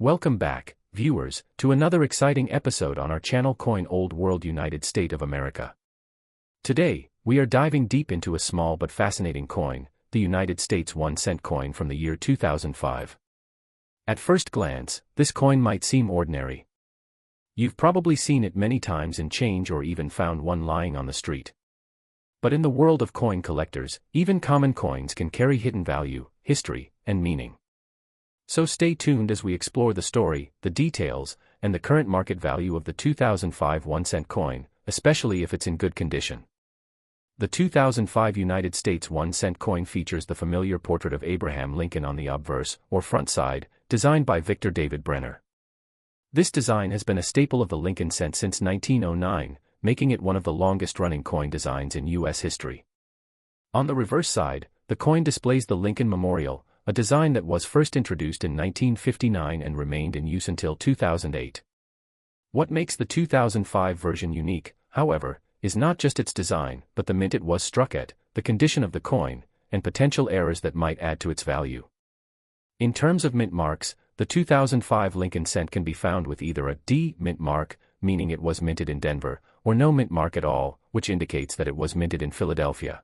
Welcome back, viewers, to another exciting episode on our channel Coin Old World United States of America. Today, we are diving deep into a small but fascinating coin, the United States 1-cent coin from the year 2005. At first glance, this coin might seem ordinary. You've probably seen it many times in change or even found one lying on the street. But in the world of coin collectors, even common coins can carry hidden value, history, and meaning. So stay tuned as we explore the story, the details, and the current market value of the 2005 1-cent coin, especially if it's in good condition. The 2005 United States 1-cent coin features the familiar portrait of Abraham Lincoln on the obverse, or front side, designed by Victor David Brenner. This design has been a staple of the Lincoln cent since 1909, making it one of the longest-running coin designs in U.S. history. On the reverse side, the coin displays the Lincoln Memorial, a design that was first introduced in 1959 and remained in use until 2008. What makes the 2005 version unique, however, is not just its design, but the mint it was struck at, the condition of the coin, and potential errors that might add to its value. In terms of mint marks, the 2005 Lincoln cent can be found with either a D mint mark, meaning it was minted in Denver, or no mint mark at all, which indicates that it was minted in Philadelphia.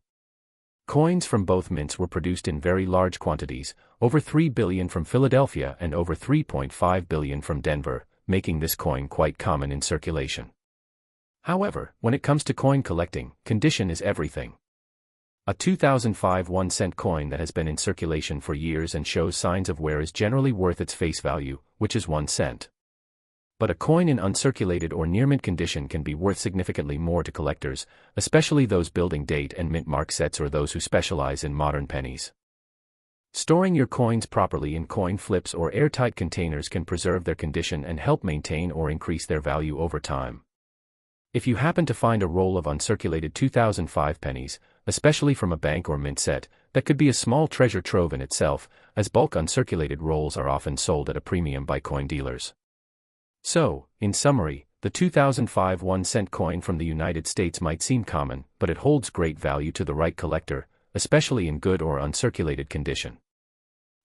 Coins from both mints were produced in very large quantities, over 3 billion from Philadelphia and over 3.5 billion from Denver, making this coin quite common in circulation. However, when it comes to coin collecting, condition is everything. A 2005 1-cent coin that has been in circulation for years and shows signs of wear is generally worth its face value, which is 1 cent. But a coin in uncirculated or near-mint condition can be worth significantly more to collectors, especially those building date and mint mark sets or those who specialize in modern pennies. Storing your coins properly in coin flips or airtight containers can preserve their condition and help maintain or increase their value over time. If you happen to find a roll of uncirculated 2005 pennies, especially from a bank or mint set, that could be a small treasure trove in itself, as bulk uncirculated rolls are often sold at a premium by coin dealers. So, in summary, the 2005 1-cent coin from the United States might seem common, but it holds great value to the right collector, especially in good or uncirculated condition.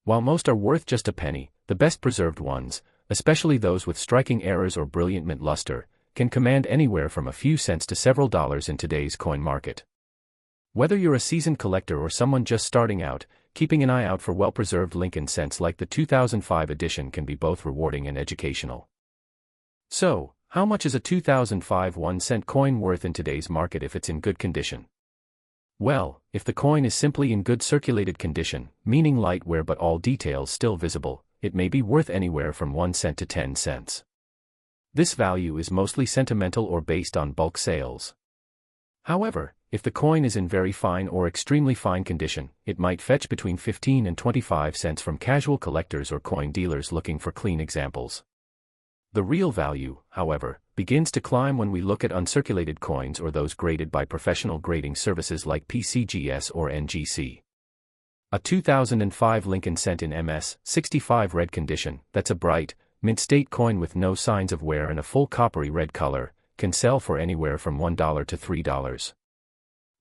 While most are worth just a penny, the best preserved ones, especially those with striking errors or brilliant mint luster, can command anywhere from a few cents to several dollars in today's coin market. Whether you're a seasoned collector or someone just starting out, keeping an eye out for well-preserved Lincoln cents like the 2005 edition can be both rewarding and educational. So, how much is a 2005 1-cent coin worth in today's market if it's in good condition? Well, if the coin is simply in good circulated condition, meaning light wear but all details still visible, it may be worth anywhere from 1 cent to 10 cents. This value is mostly sentimental or based on bulk sales. However, if the coin is in very fine or extremely fine condition, it might fetch between 15 and 25 cents from casual collectors or coin dealers looking for clean examples. The real value, however, begins to climb when we look at uncirculated coins or those graded by professional grading services like PCGS or NGC. A 2005 Lincoln cent in MS-65 red condition, that's a bright, mint-state coin with no signs of wear and a full coppery red color, can sell for anywhere from $1 to $3.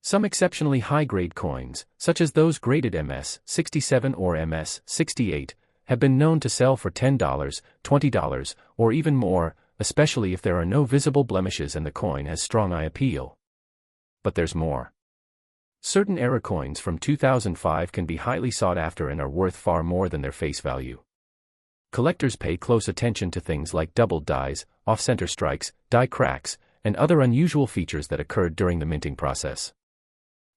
Some exceptionally high-grade coins, such as those graded MS-67 or MS-68, have been known to sell for $10, $20, or even more, especially if there are no visible blemishes and the coin has strong eye appeal. But there's more. Certain era coins from 2005 can be highly sought after and are worth far more than their face value. Collectors pay close attention to things like doubled dies, off-center strikes, die cracks, and other unusual features that occurred during the minting process.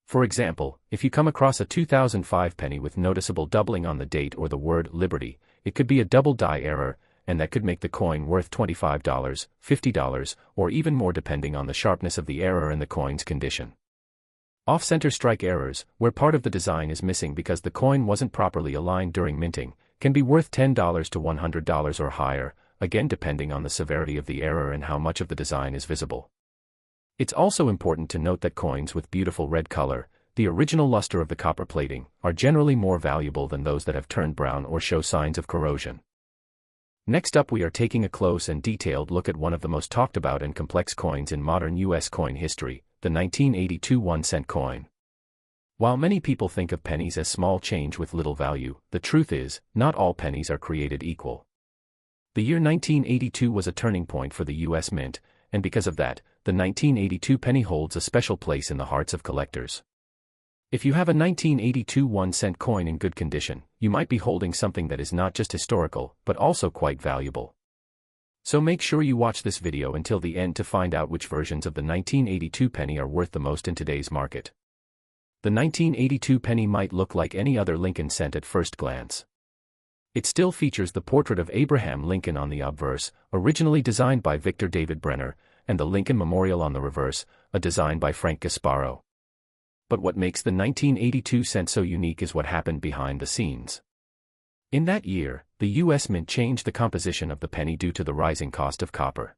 For example, if you come across a 2005 penny with noticeable doubling on the date or the word Liberty, it could be a double die error, and that could make the coin worth $25, $50, or even more depending on the sharpness of the error and the coin's condition. Off-center strike errors, where part of the design is missing because the coin wasn't properly aligned during minting, can be worth $10 to $100 or higher, again depending on the severity of the error and how much of the design is visible. It's also important to note that coins with beautiful red color, the original luster of the copper plating, are generally more valuable than those that have turned brown or show signs of corrosion. Next up, we are taking a close and detailed look at one of the most talked about and complex coins in modern U.S. coin history, the 1982 1-cent coin. While many people think of pennies as small change with little value, the truth is, not all pennies are created equal. The year 1982 was a turning point for the U.S. Mint, and because of that, the 1982 penny holds a special place in the hearts of collectors. If you have a 1982 1-cent coin in good condition, you might be holding something that is not just historical, but also quite valuable. So make sure you watch this video until the end to find out which versions of the 1982 penny are worth the most in today's market. The 1982 penny might look like any other Lincoln cent at first glance. It still features the portrait of Abraham Lincoln on the obverse, originally designed by Victor David Brenner, and the Lincoln Memorial on the reverse, a design by Frank Gasparo. But what makes the 1982 cent so unique is what happened behind the scenes. In that year, the U.S. Mint changed the composition of the penny due to the rising cost of copper.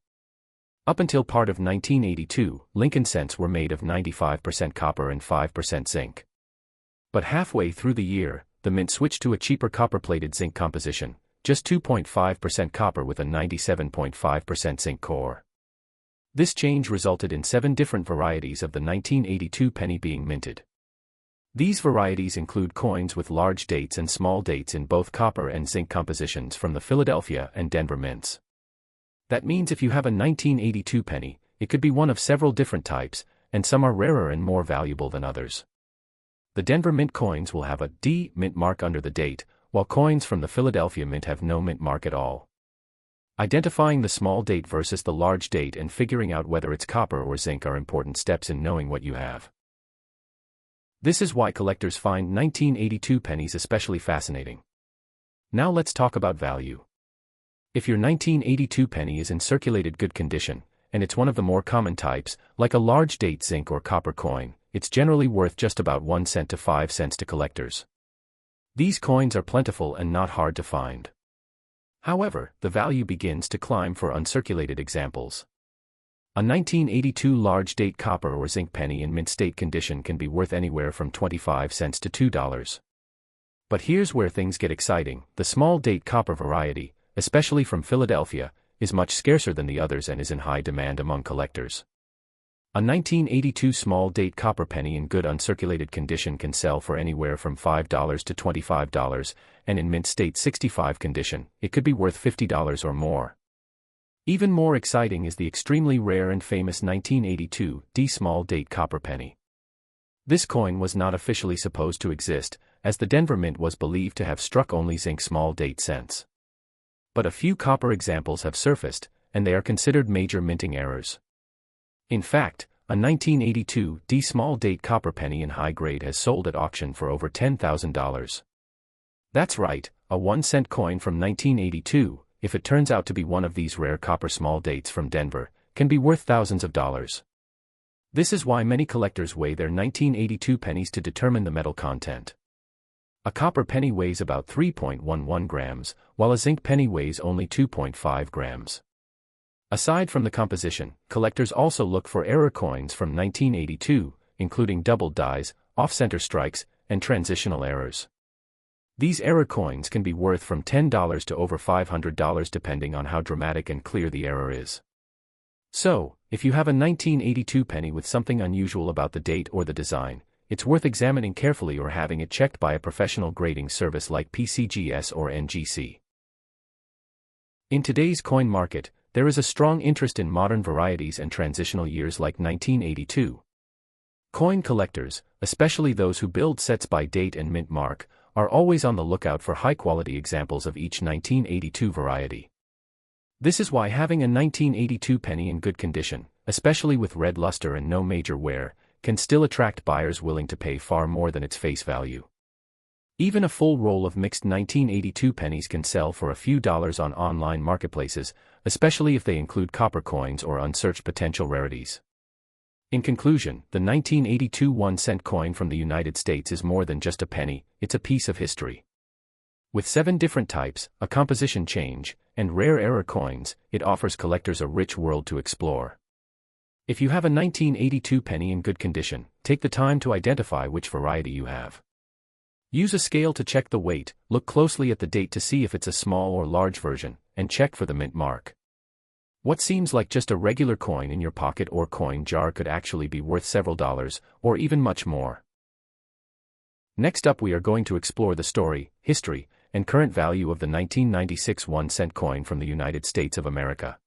Up until part of 1982, Lincoln cents were made of 95% copper and 5% zinc. But halfway through the year, the Mint switched to a cheaper copper-plated zinc composition, just 2.5% copper with a 97.5% zinc core. This change resulted in 7 different varieties of the 1982 penny being minted. These varieties include coins with large dates and small dates in both copper and zinc compositions from the Philadelphia and Denver mints. That means if you have a 1982 penny, it could be one of several different types, and some are rarer and more valuable than others. The Denver Mint coins will have a D mint mark under the date, while coins from the Philadelphia Mint have no mint mark at all. Identifying the small date versus the large date and figuring out whether it's copper or zinc are important steps in knowing what you have. This is why collectors find 1982 pennies especially fascinating. Now let's talk about value. If your 1982 penny is in circulated good condition, and it's one of the more common types, like a large date zinc or copper coin, it's generally worth just about 1 cent to 5 cents to collectors. These coins are plentiful and not hard to find. However, the value begins to climb for uncirculated examples. A 1982 large date copper or zinc penny in mint state condition can be worth anywhere from 25 cents to $2. But here's where things get exciting. The small date copper variety, especially from Philadelphia, is much scarcer than the others and is in high demand among collectors. A 1982 small date copper penny in good uncirculated condition can sell for anywhere from $5 to $25, and in mint state 65 condition, it could be worth $50 or more. Even more exciting is the extremely rare and famous 1982 D small date copper penny. This coin was not officially supposed to exist, as the Denver Mint was believed to have struck only zinc small date cents. But a few copper examples have surfaced, and they are considered major minting errors. In fact, a 1982 D small date copper penny in high grade has sold at auction for over $10,000. That's right, a 1-cent coin from 1982, if it turns out to be one of these rare copper small dates from Denver, can be worth thousands of dollars. This is why many collectors weigh their 1982 pennies to determine the metal content. A copper penny weighs about 3.11 grams, while a zinc penny weighs only 2.5 grams. Aside from the composition, collectors also look for error coins from 1982, including doubled dies, off-center strikes, and transitional errors. These error coins can be worth from $10 to over $500 depending on how dramatic and clear the error is. So, if you have a 1982 penny with something unusual about the date or the design, it's worth examining carefully or having it checked by a professional grading service like PCGS or NGC. In today's coin market, there is a strong interest in modern varieties and transitional years like 1982. Coin collectors, especially those who build sets by date and mint mark, are always on the lookout for high-quality examples of each 1982 variety. This is why having a 1982 penny in good condition, especially with red luster and no major wear, can still attract buyers willing to pay far more than its face value. Even a full roll of mixed 1982 pennies can sell for a few dollars on online marketplaces, especially if they include copper coins or unsearched potential rarities. In conclusion, the 1982 1-cent coin from the United States is more than just a penny, it's a piece of history. With 7 different types, a composition change, and rare error coins, it offers collectors a rich world to explore. If you have a 1982 penny in good condition, take the time to identify which variety you have. Use a scale to check the weight, look closely at the date to see if it's a small or large version, and check for the mint mark. What seems like just a regular coin in your pocket or coin jar could actually be worth several dollars, or even much more. Next up we are going to explore the story, history, and current value of the 1996 1-cent coin from the United States of America.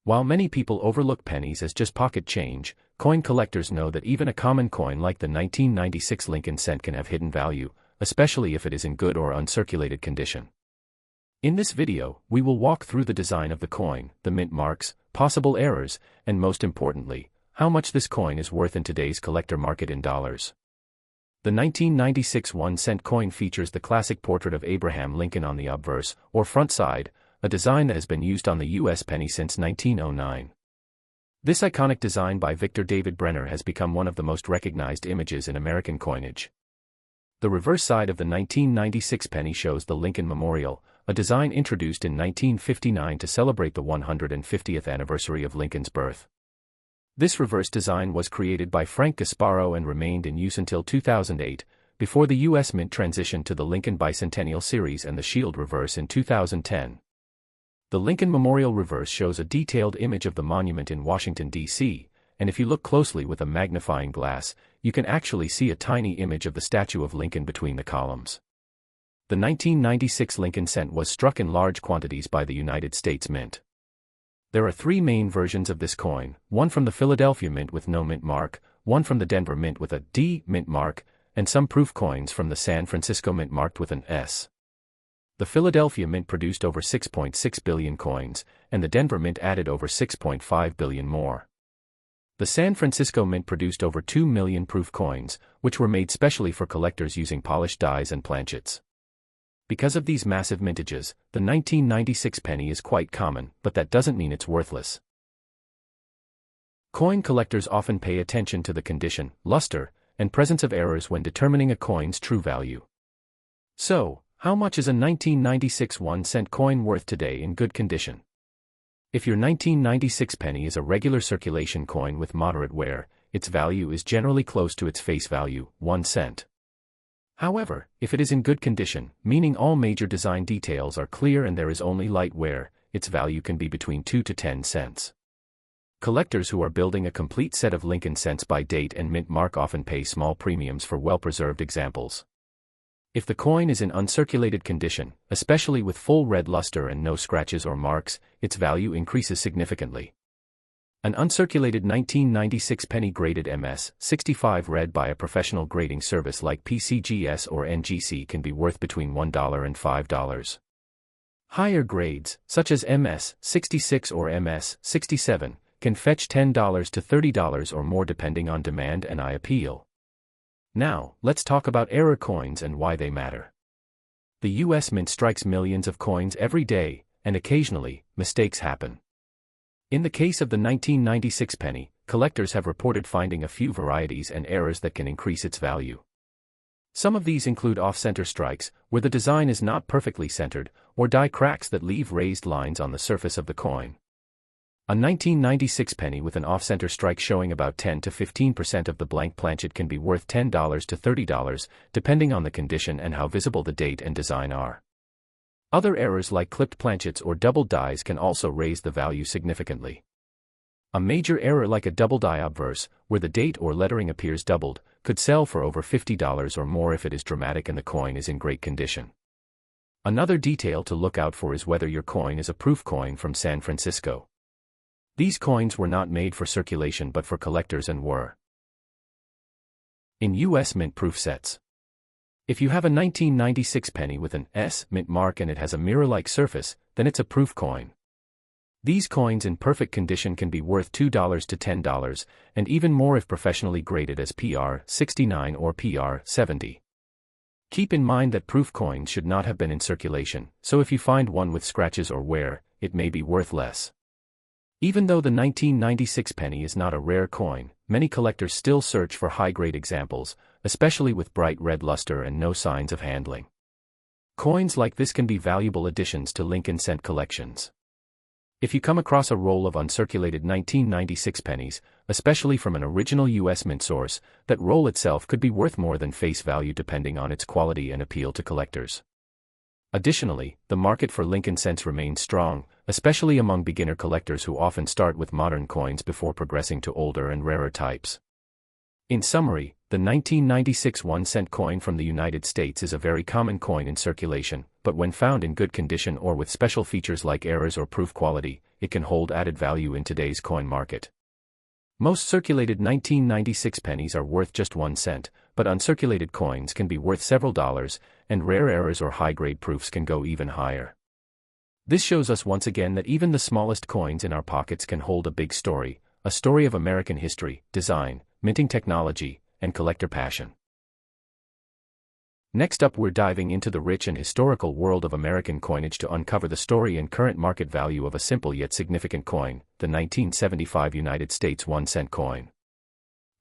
While many people overlook pennies as just pocket change, coin collectors know that even a common coin like the 1996 Lincoln cent can have hidden value, especially if it is in good or uncirculated condition. In this video, we will walk through the design of the coin, the mint marks, possible errors, and most importantly, how much this coin is worth in today's collector market in dollars. The 1996 1-cent coin features the classic portrait of Abraham Lincoln on the obverse, or front side, a design that has been used on the U.S. penny since 1909. This iconic design by Victor David Brenner has become one of the most recognized images in American coinage. The reverse side of the 1996 penny shows the Lincoln Memorial, a design introduced in 1959 to celebrate the 150th anniversary of Lincoln's birth. This reverse design was created by Frank Gasparo and remained in use until 2008, before the U.S. Mint transitioned to the Lincoln Bicentennial Series and the Shield reverse in 2010. The Lincoln Memorial reverse shows a detailed image of the monument in Washington, D.C., and if you look closely with a magnifying glass, you can actually see a tiny image of the statue of Lincoln between the columns. The 1996 Lincoln cent was struck in large quantities by the United States Mint. There are three main versions of this coin, one from the Philadelphia Mint with no mint mark, one from the Denver Mint with a D mint mark, and some proof coins from the San Francisco Mint marked with an S. The Philadelphia Mint produced over 6.6 billion coins, and the Denver Mint added over 6.5 billion more. The San Francisco Mint produced over 2 million proof coins, which were made specially for collectors using polished dies and planchets. Because of these massive mintages, the 1996 penny is quite common, but that doesn't mean it's worthless. Coin collectors often pay attention to the condition, luster, and presence of errors when determining a coin's true value. So, how much is a 1996 1-cent coin worth today in good condition? If your 1996 penny is a regular circulation coin with moderate wear, its value is generally close to its face value, 1 cent. However, if it is in good condition, meaning all major design details are clear and there is only light wear, its value can be between 2 to 10 cents. Collectors who are building a complete set of Lincoln cents by date and mint mark often pay small premiums for well-preserved examples. If the coin is in uncirculated condition, especially with full red luster and no scratches or marks, its value increases significantly. An uncirculated 1996 penny graded MS-65 read by a professional grading service like PCGS or NGC can be worth between $1 and $5. Higher grades, such as MS-66 or MS-67, can fetch $10 to $30 or more depending on demand and eye appeal. Now, let's talk about error coins and why they matter. The U.S. Mint strikes millions of coins every day, and occasionally, mistakes happen. In the case of the 1996 penny, collectors have reported finding a few varieties and errors that can increase its value. Some of these include off-center strikes, where the design is not perfectly centered, or die cracks that leave raised lines on the surface of the coin. A 1996 penny with an off-center strike showing about 10 to 15% of the blank planchet can be worth $10 to $30, depending on the condition and how visible the date and design are. Other errors like clipped planchets or doubled dies can also raise the value significantly. A major error like a double die obverse, where the date or lettering appears doubled, could sell for over $50 or more if it is dramatic and the coin is in great condition. Another detail to look out for is whether your coin is a proof coin from San Francisco. These coins were not made for circulation but for collectors and were in U.S. Mint proof sets. If you have a 1996 penny with an S mint mark and it has a mirror-like surface, then it's a proof coin. These coins in perfect condition can be worth $2 to $10, and even more if professionally graded as PR 69 or PR 70. Keep in mind that proof coins should not have been in circulation, so if you find one with scratches or wear, it may be worth less. Even though the 1996 penny is not a rare coin, many collectors still search for high-grade examples, especially with bright red luster and no signs of handling. Coins like this can be valuable additions to Lincoln cent collections. If you come across a roll of uncirculated 1996 pennies, especially from an original U.S. Mint source, that roll itself could be worth more than face value depending on its quality and appeal to collectors. Additionally, the market for Lincoln cents remains strong, especially among beginner collectors who often start with modern coins before progressing to older and rarer types. In summary, the 1996 1-cent coin from the United States is a very common coin in circulation, but when found in good condition or with special features like errors or proof quality, it can hold added value in today's coin market. Most circulated 1996 pennies are worth just 1 cent, but uncirculated coins can be worth several dollars, and rare errors or high-grade proofs can go even higher. This shows us once again that even the smallest coins in our pockets can hold a big story, a story of American history, design, minting technology, and collector passion. Next up, we're diving into the rich and historical world of American coinage to uncover the story and current market value of a simple yet significant coin, the 1975 United States 1-cent coin.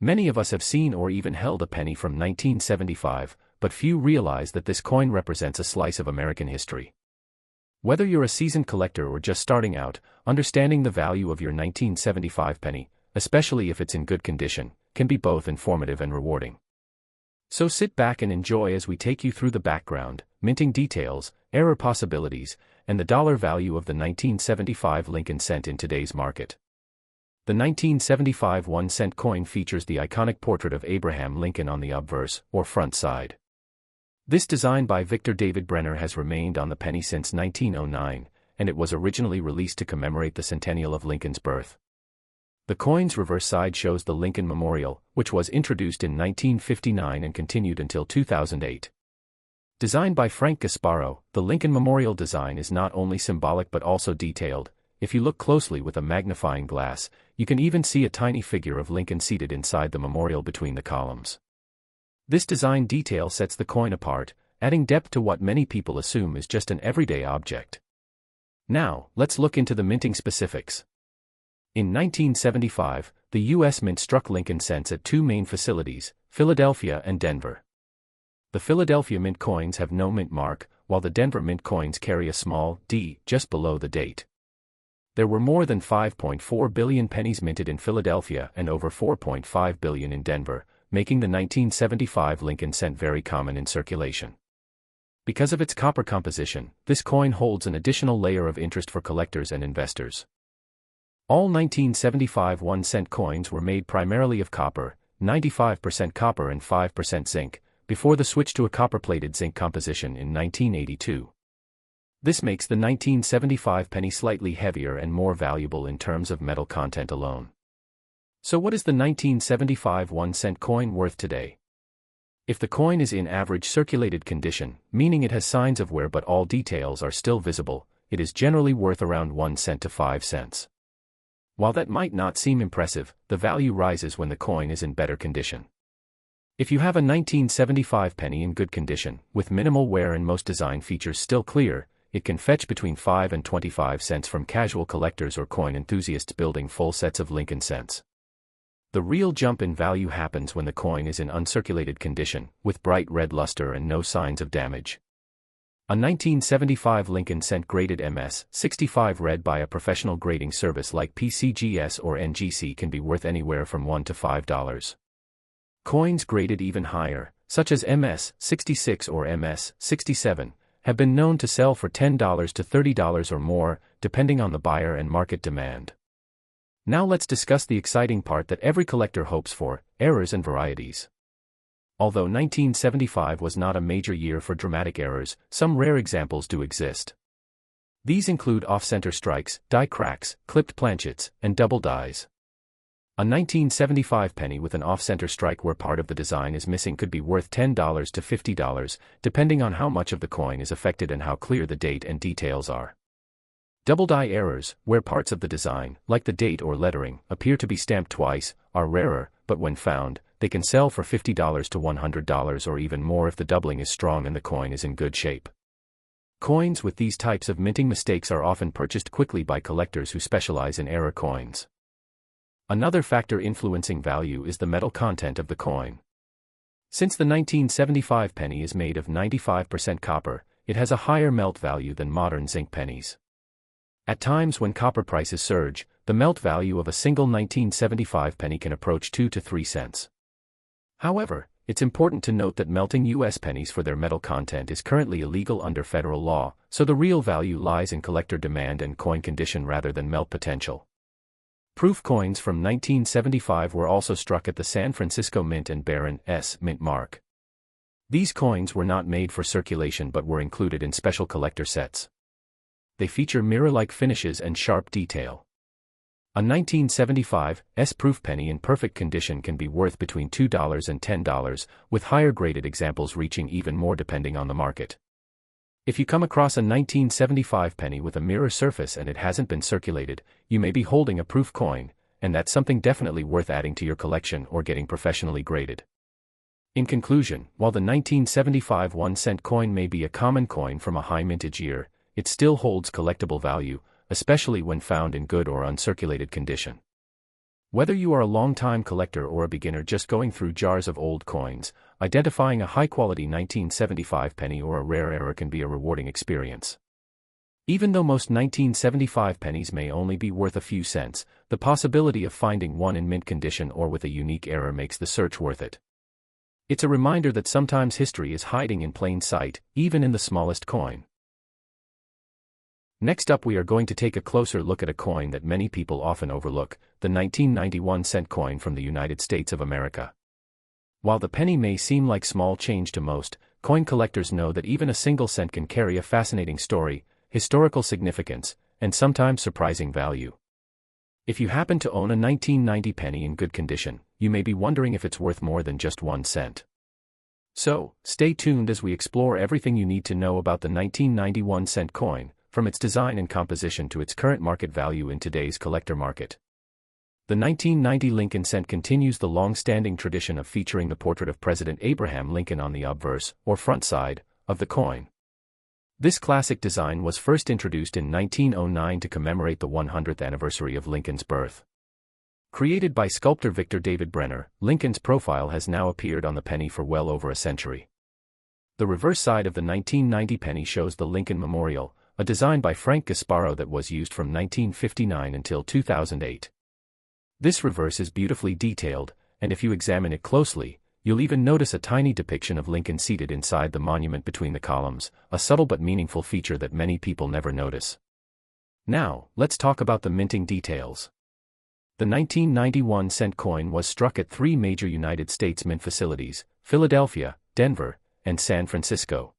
Many of us have seen or even held a penny from 1975, but few realize that this coin represents a slice of American history. Whether you're a seasoned collector or just starting out, understanding the value of your 1975 penny, especially if it's in good condition, can be both informative and rewarding. So sit back and enjoy as we take you through the background, minting details, error possibilities, and the dollar value of the 1975 Lincoln cent in today's market. The 1975 1-cent coin features the iconic portrait of Abraham Lincoln on the obverse, or front side. This design by Victor David Brenner has remained on the penny since 1909, and it was originally released to commemorate the centennial of Lincoln's birth. The coin's reverse side shows the Lincoln Memorial, which was introduced in 1959 and continued until 2008. Designed by Frank Gasparo, the Lincoln Memorial design is not only symbolic but also detailed. If you look closely with a magnifying glass, you can even see a tiny figure of Lincoln seated inside the memorial between the columns. This design detail sets the coin apart, adding depth to what many people assume is just an everyday object. Now, let's look into the minting specifics. In 1975, the U.S. Mint struck Lincoln cents at two main facilities, Philadelphia and Denver. The Philadelphia Mint coins have no mint mark, while the Denver Mint coins carry a small D just below the date. There were more than 5.4 billion pennies minted in Philadelphia and over 4.5 billion in Denver, making the 1975 Lincoln cent very common in circulation. Because of its copper composition, this coin holds an additional layer of interest for collectors and investors. All 1975 1-cent coins were made primarily of copper, 95% copper and 5% zinc, before the switch to a copper-plated zinc composition in 1982. This makes the 1975 penny slightly heavier and more valuable in terms of metal content alone. So what is the 1975 1-cent coin worth today? If the coin is in average circulated condition, meaning it has signs of wear but all details are still visible, it is generally worth around 1 cent to 5 cents. While that might not seem impressive, the value rises when the coin is in better condition. If you have a 1975 penny in good condition, with minimal wear and most design features still clear, it can fetch between 5 and 25 cents from casual collectors or coin enthusiasts building full sets of Lincoln cents. The real jump in value happens when the coin is in uncirculated condition, with bright red luster and no signs of damage. A 1975 Lincoln cent graded MS-65 read by a professional grading service like PCGS or NGC can be worth anywhere from $1 to $5. Coins graded even higher, such as MS-66 or MS-67, have been known to sell for $10 to $30 or more, depending on the buyer and market demand. Now let's discuss the exciting part that every collector hopes for, errors and varieties. Although 1975 was not a major year for dramatic errors, some rare examples do exist. These include off-center strikes, die cracks, clipped planchets, and double dies. A 1975 penny with an off-center strike where part of the design is missing could be worth $10 to $50, depending on how much of the coin is affected and how clear the date and details are. Double die errors, where parts of the design, like the date or lettering, appear to be stamped twice, are rarer, but when found, they can sell for $50 to $100 or even more if the doubling is strong and the coin is in good shape. Coins with these types of minting mistakes are often purchased quickly by collectors who specialize in error coins. Another factor influencing value is the metal content of the coin. Since the 1975 penny is made of 95% copper, it has a higher melt value than modern zinc pennies. At times when copper prices surge, the melt value of a single 1975 penny can approach 2 to 3 cents. However, it's important to note that melting U.S. pennies for their metal content is currently illegal under federal law, so the real value lies in collector demand and coin condition rather than melt potential. Proof coins from 1975 were also struck at the San Francisco Mint and Barron S. Mint mark. These coins were not made for circulation but were included in special collector sets. They feature mirror-like finishes and sharp detail. A 1975 S-proof penny in perfect condition can be worth between $2 and $10, with higher graded examples reaching even more depending on the market. If you come across a 1975 penny with a mirror surface and it hasn't been circulated, you may be holding a proof coin, and that's something definitely worth adding to your collection or getting professionally graded. In conclusion, while the 1975 1-cent coin may be a common coin from a high mintage year, it still holds collectible value, especially when found in good or uncirculated condition. Whether you are a long-time collector or a beginner just going through jars of old coins, identifying a high-quality 1975 penny or a rare error can be a rewarding experience. Even though most 1975 pennies may only be worth a few cents, the possibility of finding one in mint condition or with a unique error makes the search worth it. It's a reminder that sometimes history is hiding in plain sight, even in the smallest coin. Next up, we are going to take a closer look at a coin that many people often overlook, the 1991 cent coin from the United States of America. While the penny may seem like small change to most, coin collectors know that even a single cent can carry a fascinating story, historical significance, and sometimes surprising value. If you happen to own a 1990 penny in good condition, you may be wondering if it's worth more than just 1 cent. So, stay tuned as we explore everything you need to know about the 1991 cent coin, from its design and composition to its current market value in today's collector market. The 1990 Lincoln cent continues the long-standing tradition of featuring the portrait of President Abraham Lincoln on the obverse, or front side, of the coin. This classic design was first introduced in 1909 to commemorate the 100th anniversary of Lincoln's birth. Created by sculptor Victor David Brenner, Lincoln's profile has now appeared on the penny for well over a century. The reverse side of the 1990 penny shows the Lincoln Memorial, a design by Frank Gasparo that was used from 1959 until 2008. This reverse is beautifully detailed, and if you examine it closely, you'll even notice a tiny depiction of Lincoln seated inside the monument between the columns, a subtle but meaningful feature that many people never notice. Now, let's talk about the minting details. The 1991 cent coin was struck at 3 major United States mint facilities: Philadelphia, Denver, and San Francisco.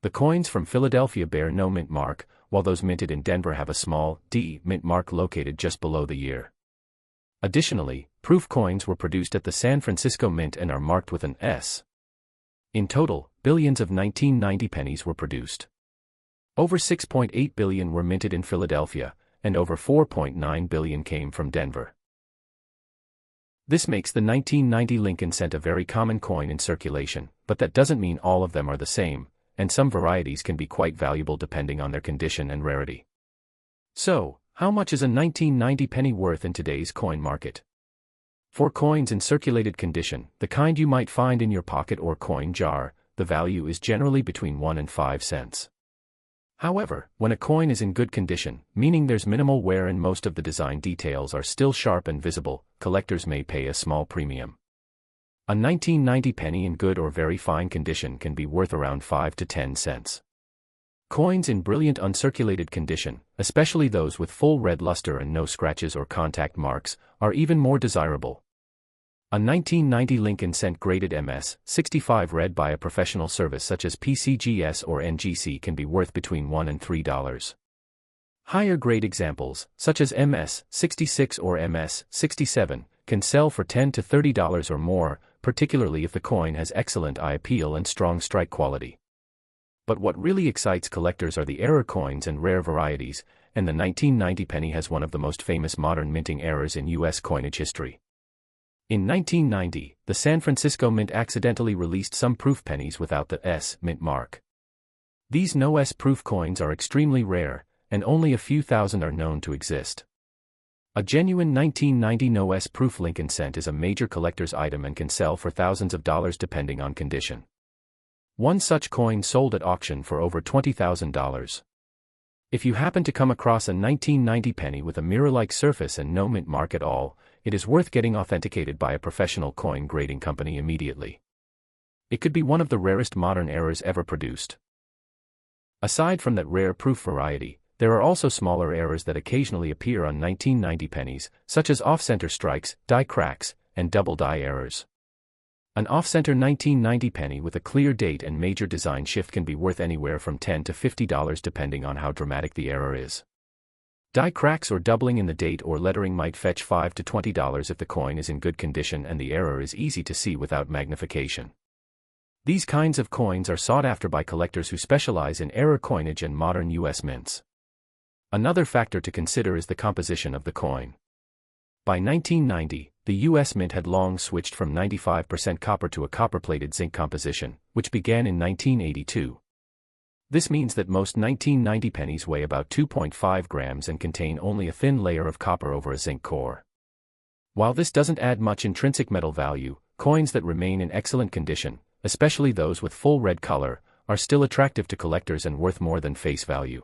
The coins from Philadelphia bear no mint mark, while those minted in Denver have a small D mint mark located just below the year. Additionally, proof coins were produced at the San Francisco Mint and are marked with an S. In total, billions of 1990 pennies were produced. Over 6.8 billion were minted in Philadelphia, and over 4.9 billion came from Denver. This makes the 1990 Lincoln cent a very common coin in circulation, but that doesn't mean all of them are the same, and some varieties can be quite valuable depending on their condition and rarity. So, how much is a 1990 penny worth in today's coin market? For coins in circulated condition, the kind you might find in your pocket or coin jar, the value is generally between 1 and 5 cents. However, when a coin is in good condition, meaning there's minimal wear and most of the design details are still sharp and visible, collectors may pay a small premium. A 1990 penny in good or very fine condition can be worth around 5 to 10 cents. Coins in brilliant uncirculated condition, especially those with full red luster and no scratches or contact marks, are even more desirable. A 1990 Lincoln cent graded MS-65 read by a professional service such as PCGS or NGC can be worth between $1 and $3. Higher grade examples, such as MS-66 or MS-67, can sell for $10 to $30 or more, particularly if the coin has excellent eye appeal and strong strike quality. But what really excites collectors are the error coins and rare varieties, and the 1990 penny has one of the most famous modern minting errors in U.S. coinage history. In 1990, the San Francisco Mint accidentally released some proof pennies without the S mint mark. These no S proof coins are extremely rare, and only a few thousand are known to exist. A genuine 1990 no S proof Lincoln cent is a major collector's item and can sell for thousands of dollars depending on condition. One such coin sold at auction for over $20,000. If you happen to come across a 1990 penny with a mirror-like surface and no mint mark at all, it is worth getting authenticated by a professional coin grading company immediately. It could be one of the rarest modern errors ever produced. Aside from that rare proof variety, there are also smaller errors that occasionally appear on 1990 pennies, such as off-center strikes, die cracks, and double die errors. An off-center 1990 penny with a clear date and major design shift can be worth anywhere from $10 to $50 depending on how dramatic the error is. Die cracks or doubling in the date or lettering might fetch $5 to $20 if the coin is in good condition and the error is easy to see without magnification. These kinds of coins are sought after by collectors who specialize in error coinage and modern U.S. mints. Another factor to consider is the composition of the coin. By 1990, the U.S. Mint had long switched from 95% copper to a copper-plated zinc composition, which began in 1982. This means that most 1990 pennies weigh about 2.5 grams and contain only a thin layer of copper over a zinc core. While this doesn't add much intrinsic metal value, coins that remain in excellent condition, especially those with full red color, are still attractive to collectors and worth more than face value.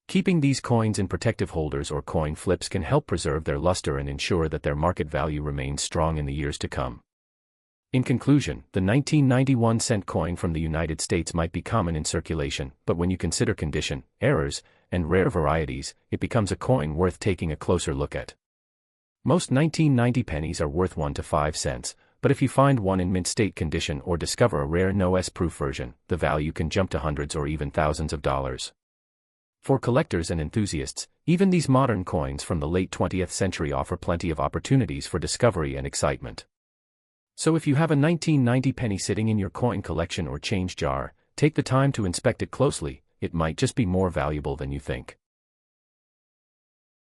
Keeping these coins in protective holders or coin flips can help preserve their luster and ensure that their market value remains strong in the years to come. In conclusion, the 1991 cent coin from the United States might be common in circulation, but when you consider condition, errors, and rare varieties, it becomes a coin worth taking a closer look at. Most 1990 pennies are worth 1 to 5 cents, but if you find one in mint state condition or discover a rare no-S-proof version, the value can jump to hundreds or even thousands of dollars. For collectors and enthusiasts, even these modern coins from the late 20th century offer plenty of opportunities for discovery and excitement. So if you have a 1990 penny sitting in your coin collection or change jar, take the time to inspect it closely. It might just be more valuable than you think.